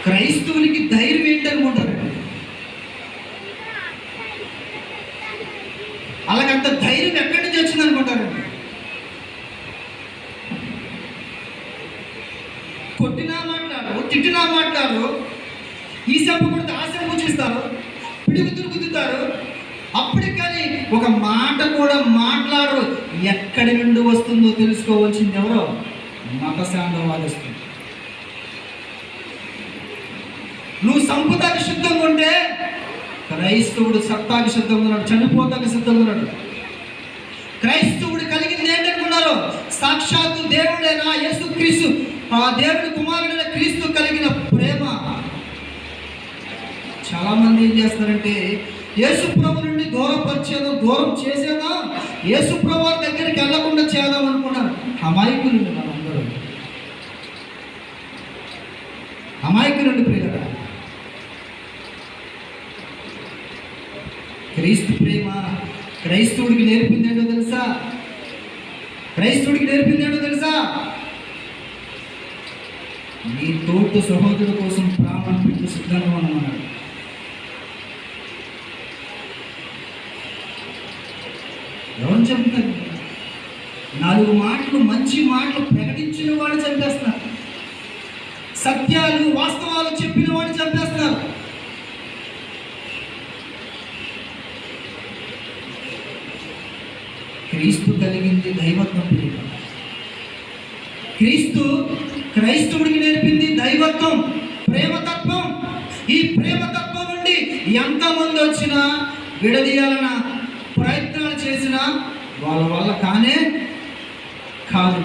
క్రైస్తవునికి ధైర్యం ఏంటనుకుంటారు? అలాగంత ధైర్యం ఎక్కడి నుంచి వచ్చింది అనుకుంటారు? కొట్టినా మాట్లాడు, తిట్టినా మాట్లాడు, ఈ సెంపు కొడితే ఆ సెంపు చూస్తారు, పిడుగుతులు గుద్దుతారు, అప్పటికి కానీ ఒక మాట కూడా మాట్లాడరు. ఎక్కడి నుండి వస్తుందో తెలుసుకోవాల్సింది ఎవరో? మత శాంతవాదిస్తుంది. నువ్వు సంపుతాకి సిద్ధంగా ఉంటే క్రైస్తవుడు సత్తాకి సిద్ధంగా ఉన్నాడు, చనిపోతాకి సిద్ధంగా ఉన్నాడు. క్రైస్తవుడు కలిగింది ఏంటనుకున్నారు? సాక్షాత్తు దేవుడైన యేసుక్రీస్తు, ఆ దేవుడి కుమారుడైన క్రీస్తు కలిగిన ప్రేమ. చాలా మంది ఏం చేస్తారంటే యేసు ప్రభు నుండి దూరం చేసేదా, యేసు ప్రభు దగ్గరికి వెళ్ళకుండా చేద్దాం అనుకున్నాను. అమాయకులుండి మనందరూ అమాయకులుండి ప్రియులరా. క్రీస్తు ప్రేమ క్రైస్తవుడికి నేర్పిందేంటో తెలుసా? క్రైస్తవుడికి నేర్పిందేంటో తెలుసా? నీ తోటి సహోదరుడు కోసం ప్రాణం పెట్టి సిద్ధంగా ఉన్నాడు. ఎవరు చంపుతారు? 4 మాటలు, మంచి మాటలు ప్రకటించిన వాడు చంపేస్తున్నారు. సత్యాలు వాస్తవాలు చెప్పిన వాడు చంపేస్తున్నారు. క్రీస్తు కలిగింది దైవత్వం. క్రైస్తవుడికి నేర్పింది దైవత్వం, ప్రేమతత్వం. ఈ ప్రేమతత్వం నుండి ఎంతమంది వచ్చినా విడదీయాలన్న ప్రయత్నాలు చేసినా వాళ్ళ వల్ల కానే కాదు.